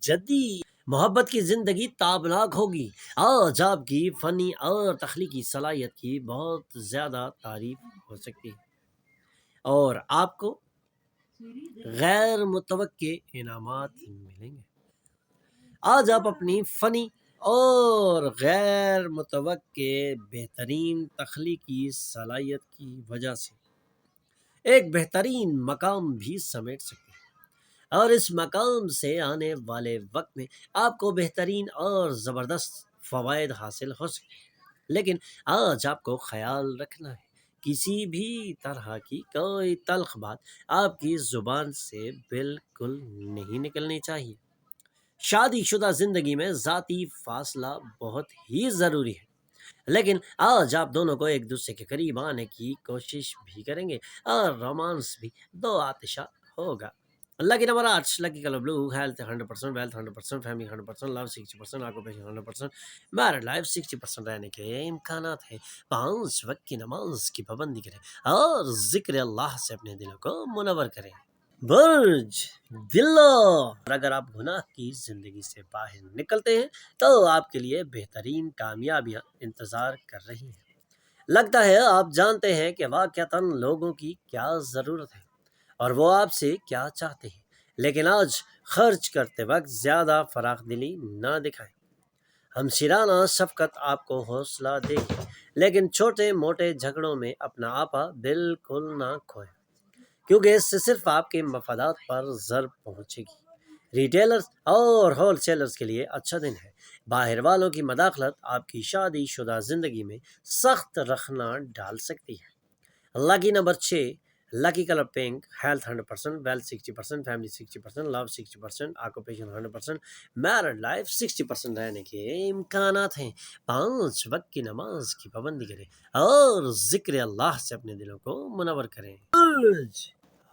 جدید محبت کی زندگی تابناک ہوگی۔ آج آپ کی فنی اور تخلیقی صلاحیت کی بہت زیادہ تعریف ہو سکتی ہے اور آپ کو غیر متوقع انعامات ملیں گے۔ آج آپ اپنی فنی اور غیر متوقع بہترین تخلیقی صلاحیت کی وجہ سے ایک بہترین مقام بھی سمیٹ سکتے ہیں، اور اس مقام سے آنے والے وقت میں آپ کو بہترین اور زبردست فوائد حاصل ہو سکتے ہیں۔ لیکن آج آپ کو خیال رکھنا ہے، کسی بھی طرح کی کوئی تلخ بات آپ کی زبان سے بالکل نہیں نکلنی چاہیے۔ شادی شدہ زندگی میں ذاتی فاصلہ بہت ہی ضروری ہے، لیکن آج آپ دونوں کو ایک دوسرے کے قریب آنے کی کوشش بھی کریں گے اور رومانس بھی دو آتشہ ہوگا۔ لکی نمبر 8، لکی colour blue, health 100%، wealth 100%، family 100%، لو 60%، آکوپیشن 100%، میرڈ لائف 60% رہنے کے امکانات ہیں۔ 5 وقت کی نماز کی پابندی کریں اور ذکر اللہ سے اپنے دلوں کو منور کریں۔ برج دلو، اگر آپ گناہ کی زندگی سے باہر نکلتے ہیں تو آپ کے لیے بہترین کامیابیاں انتظار کر رہی ہیں۔ لگتا ہے آپ جانتے ہیں کہ واقعتاً لوگوں کی کیا ضرورت ہے اور وہ آپ سے کیا چاہتے ہیں، لیکن آج خرچ کرتے وقت زیادہ فراخ دلی نہ دکھائیں۔ ہمشیرانہ شفقت آپ کو حوصلہ دے گی، لیکن چھوٹے موٹے جھگڑوں میں اپنا آپا بالکل نہ کھوئیں، کیونکہ اس سے صرف آپ کے مفادات پر ضرر پہنچے گی۔ ریٹیلرز اور ہول سیلرز کے لیے اچھا دن ہے۔ باہر والوں کی مداخلت آپ کی شادی شدہ زندگی میں سخت رخنا ڈال سکتی ہے۔ Lucky number 6، lucky colour pink, health 100%، wealth 60%، family 60%، love 60%، occupation 100%، married life 60% رہنے کے امکانات ہیں۔ 5 وقت کی نماز کی پابندی کریں اور ذکر اللہ سے اپنے دلوں کو منور کریں۔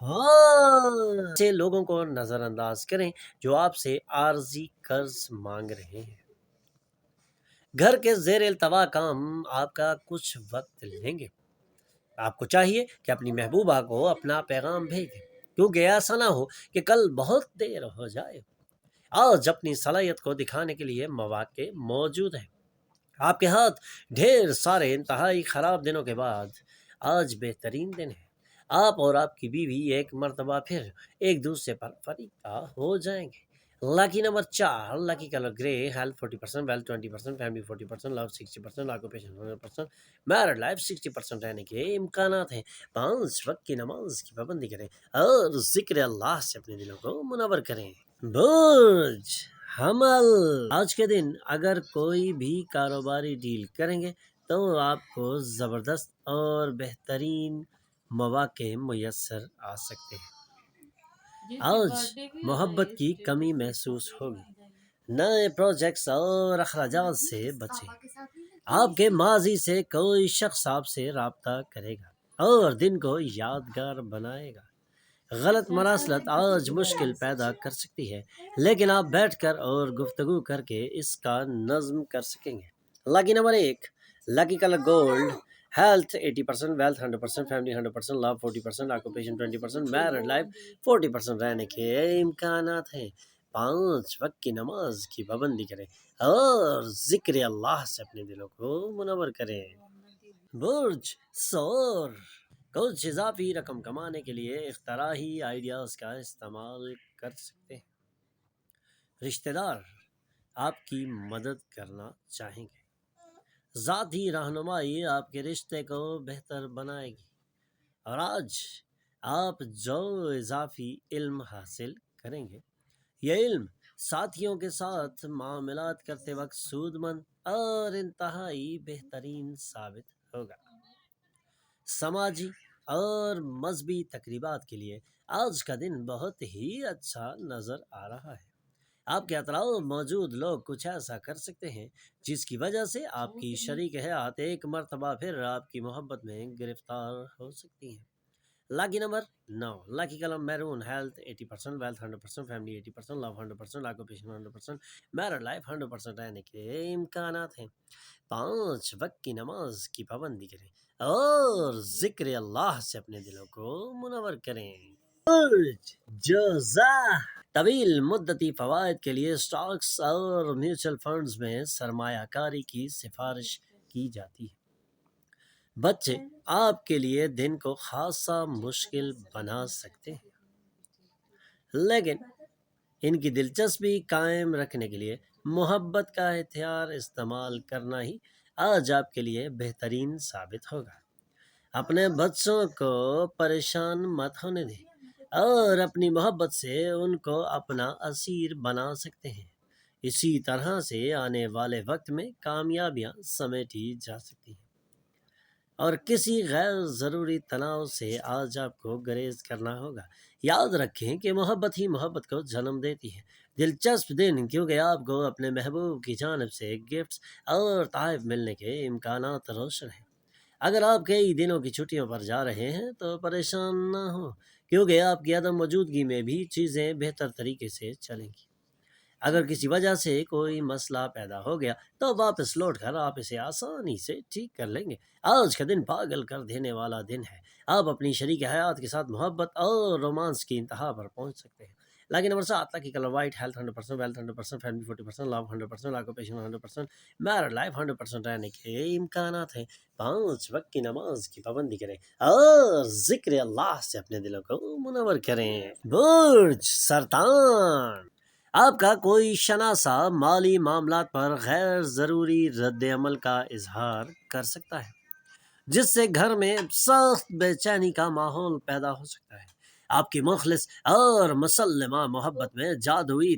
ایسے لوگوں کو نظر انداز کریں جو آپ سے عارضی قرض مانگ رہے ہیں۔ گھر کے زیر التوا کام آپ کا کچھ وقت لیں گے۔ آپ کو چاہیے کہ اپنی محبوبہ کو اپنا پیغام بھیج دیں، کیونکہ ایسا نہ ہو کہ کل بہت دیر ہو جائے۔ آج اپنی صلاحیت کو دکھانے کے لیے مواقع موجود ہیں۔ آپ کے ہاتھ ڈھیر سارے انتہائی خراب دنوں کے بعد آج بہترین دن ہے۔ آپ اور آپ کی بیوی ایک مرتبہ پھر ایک دوسرے پر فریفتہ ہو جائیں گے۔ لکی نمبر 4، لکی کلر گرے، ہیلتھ 40%، ویلتھ 20%، فیملی 40%، لو 60%، آکوپیشن 100%، میرڈ لائف 60% رہنے کے امکانات ہیں۔ 5 وقت کی نماز کی پابندی کریں اور ذکر اللہ سے اپنے دلوں کو منور کریں۔ برج حمل، آج کے دن اگر کوئی بھی کاروباری ڈیل کریں گے تو آپ کو زبردست اور بہترین مواقع میسر آ سکتے ہیں۔ آج محبت کی کمی محسوس ہوگی۔ نئے پروجیکٹس اور اخراجات سے بچیں۔ آپ کے ماضی سے کوئی شخص آپ سے رابطہ کرے گا اور دن کو یادگار بنائے گا۔ غلط مراسلت آج مشکل پیدا کر سکتی ہے، لیکن آپ بیٹھ کر اور گفتگو کر کے اس کا نظم کر سکیں گے۔ Lucky number 1، lucky colour gold, health 80%، wealth 100%، family 100%، love 40%، occupation 20%، married life 40% رہنے کے امکانات ہیں۔ 5 وقت کی نماز کی پابندی کریں اور ذکر اللہ سے اپنے دلوں کو منور کریں۔ برج ثور، کچھ اضافی رقم کمانے کے لیے اختراعی آئیڈیاز کا استعمال کر سکتے ہیں۔ رشتہ دار آپ کی مدد کرنا چاہیں گے۔ ذاتی رہنمائی آپ کے رشتے کو بہتر بنائے گی، اور آج آپ جو اضافی علم حاصل کریں گے، یہ علم ساتھیوں کے ساتھ معاملات کرتے وقت سود مند اور انتہائی بہترین ثابت ہوگا۔ سماجی اور مذہبی تقریبات کے لیے آج کا دن بہت ہی اچھا نظر آ رہا ہے۔ آپ کے اطراف موجود لوگ کچھ ایسا کر سکتے ہیں جس کی وجہ سے آپ کی شریک حیات ایک مرتبہ پھر آپ کی محبت میں گرفتار ہو سکتی ہیں۔ Lucky number 9، lucky colour maroon, health 80%، wealth 100%، family 80%، love 100%، occupation 100%، married life 100% رہنے کے امکانات ہیں۔ 5 وقت کی نماز کی پابندی کریں اور ذکر اللہ سے اپنے دلوں کو منور کریں۔ برج جوزا طویل مدتی فوائد کے لیے اسٹاکس اور میوچل فنڈز میں سرمایہ کاری کی سفارش کی جاتی ہے۔ بچے آپ کے لیے دن کو خاصا مشکل بنا سکتے ہیں، لیکن ان کی دلچسپی قائم رکھنے کے لیے محبت کا ہتھیار استعمال کرنا ہی آج آپ کے لیے بہترین ثابت ہوگا۔ اپنے بچوں کو پریشان مت ہونے دیں اور اپنی محبت سے ان کو اپنا اسیر بنا سکتے ہیں۔ اسی طرح سے آنے والے وقت میں کامیابیاں سمیٹی جا سکتی ہیں، اور کسی غیر ضروری تناؤ سے آج آپ کو گریز کرنا ہوگا۔ یاد رکھیں کہ محبت ہی محبت کو جنم دیتی ہے۔ دلچسپ دن، کیونکہ آپ کو اپنے محبوب کی جانب سے گفٹس اور تحائف ملنے کے امکانات روشن ہیں۔ اگر آپ کئی دنوں کی چھٹیوں پر جا رہے ہیں تو پریشان نہ ہوں، کیونکہ آپ کی عدم موجودگی میں بھی چیزیں بہتر طریقے سے چلیں گی۔ اگر کسی وجہ سے کوئی مسئلہ پیدا ہو گیا تو واپس لوٹ کر آپ اسے آسانی سے ٹھیک کر لیں گے۔ آج کا دن پاگل کر دینے والا دن ہے۔ آپ اپنی شریک حیات کے ساتھ محبت اور رومانس کی انتہا پر پہنچ سکتے ہیں۔ لیکن نمبر 7 کی colour white, health 100%، wealth 100%، family 40%، love 100%، occupation 100%، married life 100% رہنے کے امکانات ہیں۔ 5 وقت کی نماز کی پابندی کریں اور ذکر اللہ سے اپنے دلوں کو منور کریں۔ برج سرطان آپ کا کوئی شناسا مالی معاملات پر غیر ضروری رد عمل کا اظہار کر سکتا ہے، جس سے گھر میں سخت بے چینی کا ماحول پیدا ہو سکتا ہے۔ آپ کی مخلص اور مسلمہ محبت میں جادوئی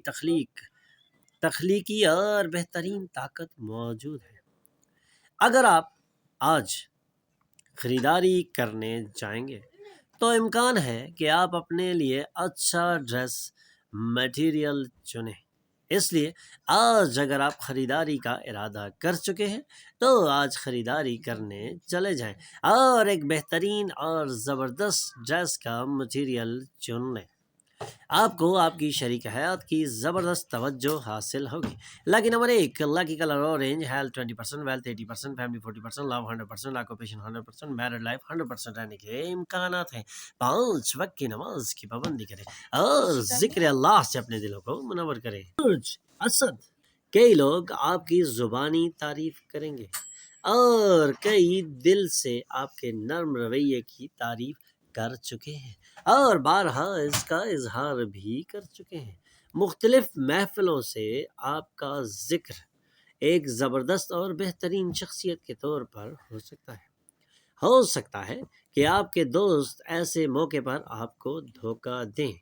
تخلیقی اور بہترین طاقت موجود ہے۔ اگر آپ آج خریداری کرنے جائیں گے تو امکان ہے کہ آپ اپنے لیے اچھا ڈریس میٹیریل چنیں۔ اس لیے آج اگر آپ خریداری کا ارادہ کر چکے ہیں تو آج خریداری کرنے چلے جائیں اور ایک بہترین اور زبردست ڈریس کا مٹیریل چن لیں۔ آپ کو آپ کی شریک حیات کی زبردست توجہ حاصل ہوگی۔ لیکن number 1 lucky colour orange, health 20%، wealth 80%، family 40%، love 100%، occupation 100%، married life 100% رہنے کے امکانات ہیں۔ 5 وقت کی نماز کی پابندی کریں اور ذکر اللہ سے اپنے دلوں کو منور کریں۔ برج اسد کئی لوگ آپ کی زبانی تعریف کریں گے اور کئی دل سے آپ کے نرم رویے کی تعریف کر چکے ہیں اور بارہا اس کا اظہار بھی کر چکے ہیں۔ مختلف محفلوں سے آپ کا ذکر ایک زبردست اور بہترین شخصیت کے طور پر ہو سکتا ہے کہ آپ کے دوست ایسے موقع پر آپ کو دھوکہ دیں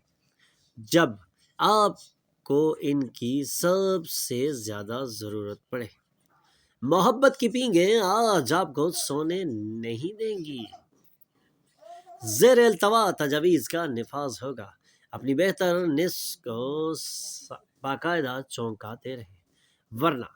جب آپ کو ان کی سب سے زیادہ ضرورت پڑے۔ محبت کی پینگیں آج آپ کو سونے نہیں دیں گی۔ زیر التوا تجاویز کا نفاذ ہوگا۔ اپنی بہتر نصف کو باقاعدہ چونکاتے رہیں، ورنہ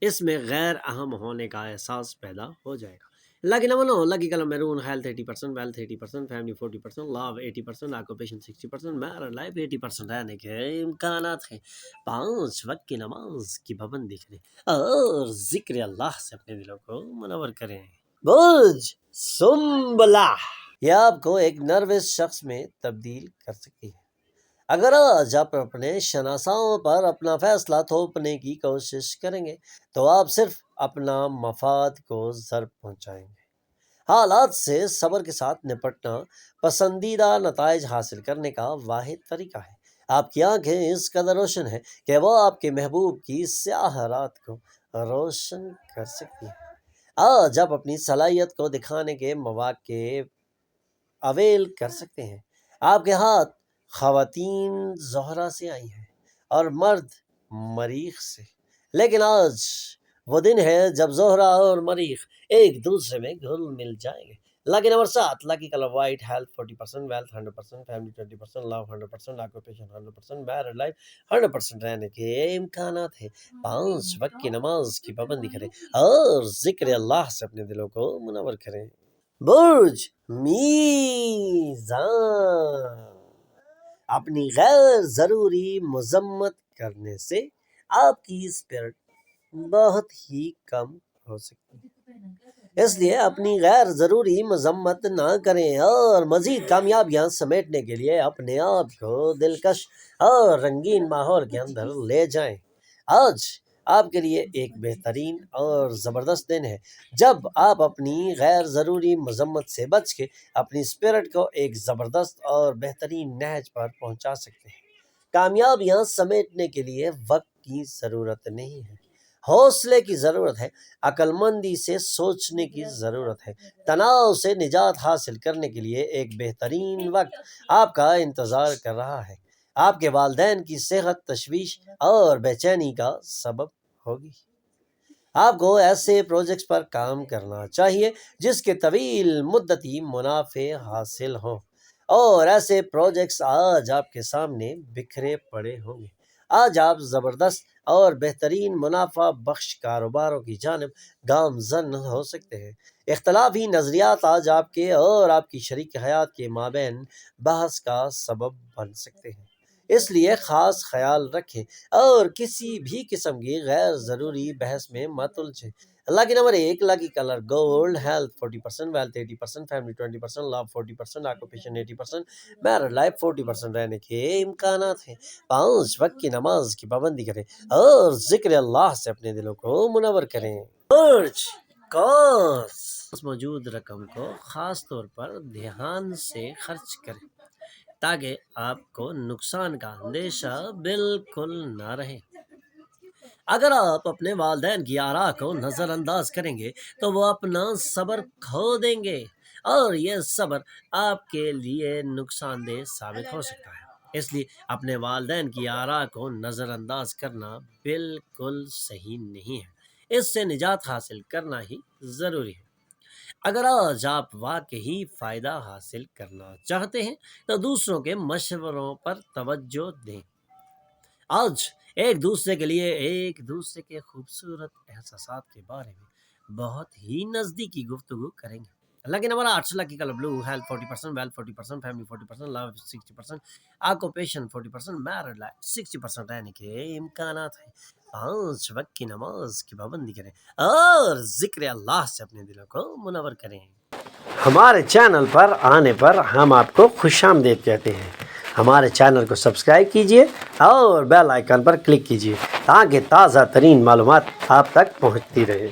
اس میں غیر اہم ہونے کا احساس پیدا ہو جائے گا۔ لیکن lucky colour maroon, health 80%، wealth 80%، family 40%، love 80%، occupation 60%، married life 80% رہنے کے امکانات ہیں۔ 5 وقت کی نماز کی پابندی کریں اور ذکر اللہ سے اپنے دلوں کو منور کریں۔ برج سنبلہ یہ آپ کو ایک نروس شخص میں تبدیل کر سکتی ہے۔ اگر آج آپ اپنے شناساؤں پر اپنا فیصلہ تھوپنے کی کوشش کریں گے تو آپ صرف اپنا مفاد کو ضرر پہنچائیں گے۔ حالات سے صبر کے ساتھ نپٹنا پسندیدہ نتائج حاصل کرنے کا واحد طریقہ ہے۔ آپ کی آنکھیں اس قدر روشن ہیں کہ وہ آپ کے محبوب کی سیاہ رات کو روشن کر سکتی ہیں۔ آج آپ اپنی صلاحیت کو دکھانے کے مواقع اویل کر سکتے ہیں۔ آپ کے ہاتھ خواتین زہرہ سے آئی ہیں اور مرد مریخ سے، لیکن آج وہ دن ہے جب زہرہ اور مریخ ایک دوسرے میں گھل مل جائیں گے۔ Lucky number 7 lucky colour white, health 40%، wealth 100%، family 20%، love 100%، occupation 100%، married life 100% رہنے کے امکانات ہیں۔ 5 وقت کی نماز کی پابندی کریں اور ذکر اللہ سے اپنے دلوں کو منور کریں۔ برج میزان اپنی غیر ضروری مذمت کرنے سے آپ کی اسپرٹ بہت ہی کم ہو سکتی ہے۔ اس لیے اپنی غیر ضروری مذمت نہ کریں اور مزید کامیابیاں سمیٹنے کے لیے اپنے آپ کو دلکش اور رنگین ماحول کے اندر لے جائیں۔ آج آپ کے لیے ایک بہترین اور زبردست دن ہے جب آپ اپنی غیر ضروری مذمت سے بچ کے اپنی اسپرٹ کو ایک زبردست اور بہترین نہج پر پہنچا سکتے ہیں۔ کامیابیاں سمیٹنے کے لیے وقت کی ضرورت نہیں ہے، حوصلے کی ضرورت ہے، عقل مندی سے سوچنے کی ضرورت ہے۔ تناؤ سے نجات حاصل کرنے کے لیے ایک بہترین وقت آپ کا انتظار کر رہا ہے۔ آپ کے والدین کی صحت تشویش اور بے چینی کا سبب ہوگی۔ آپ کو ایسے پروجیکٹس پر کام کرنا چاہیے جس کے طویل مدتی منافع حاصل ہوں، اور ایسے پروجیکٹس آج آپ کے سامنے بکھرے پڑے ہوں گے۔ آج آپ زبردست اور بہترین منافع بخش کاروباروں کی جانب گامزن ہو سکتے ہیں۔ اختلافی نظریات آج آپ کے اور آپ کی شریک حیات کے مابین بحث کا سبب بن سکتے ہیں، اس لیے خاص خیال رکھیں اور کسی بھی قسم کی غیر ضروری بحث میں مت الجھیں۔ Lucky number 1، lucky colour gold, health 40%، wealth 80%، family 20%، love 40%، occupation 80%، married life 40% رہنے کے امکانات ہیں۔ 5 وقت کی نماز کی پابندی کریں اور ذکر اللہ سے اپنے دلوں کو منور کریں۔ برج قوس موجود رقم کو خاص طور پر دھیان سے خرچ کریں تاکہ آپ کو نقصان کا اندیشہ بالکل نہ رہے۔ اگر آپ اپنے والدین کی آراء کو نظر انداز کریں گے تو وہ اپنا صبر کھو دیں گے، اور یہ صبر آپ کے لیے نقصان دہ ثابت ہو سکتا ہے۔ اس لیے اپنے والدین کی آراء کو نظر انداز کرنا بالکل صحیح نہیں ہے، اس سے نجات حاصل کرنا ہی ضروری ہے۔ اگر آج آپ واقعی فائدہ حاصل کرنا چاہتے ہیں تو دوسروں کے مشوروں پر توجہ دیں۔ آج ایک دوسرے کے لیے ایک دوسرے کے خوبصورت احساسات کے بارے میں بہت ہی نزدیکی گفتگو کریں گے۔ لکی نمبر 8، لکی colour blue, health 40%، wealth 40%، family 40%، لو 60%، آکوپیشن 40%، میرڈ لائف 60% رہنے کے امکانات ہیں۔ 5 وقت کی نماز کی پابندی کریں اور ذکر اللہ سے اپنے دلوں کو منور کریں۔ ہمارے چینل پر آنے پر ہم آپ کو خوش آمدید کہتے ہیں۔ ہمارے چینل کو سبسکرائب کیجیے اور بیل آئیکن پر کلک کیجیے تاکہ تازہ ترین معلومات آپ تک پہنچتی رہے۔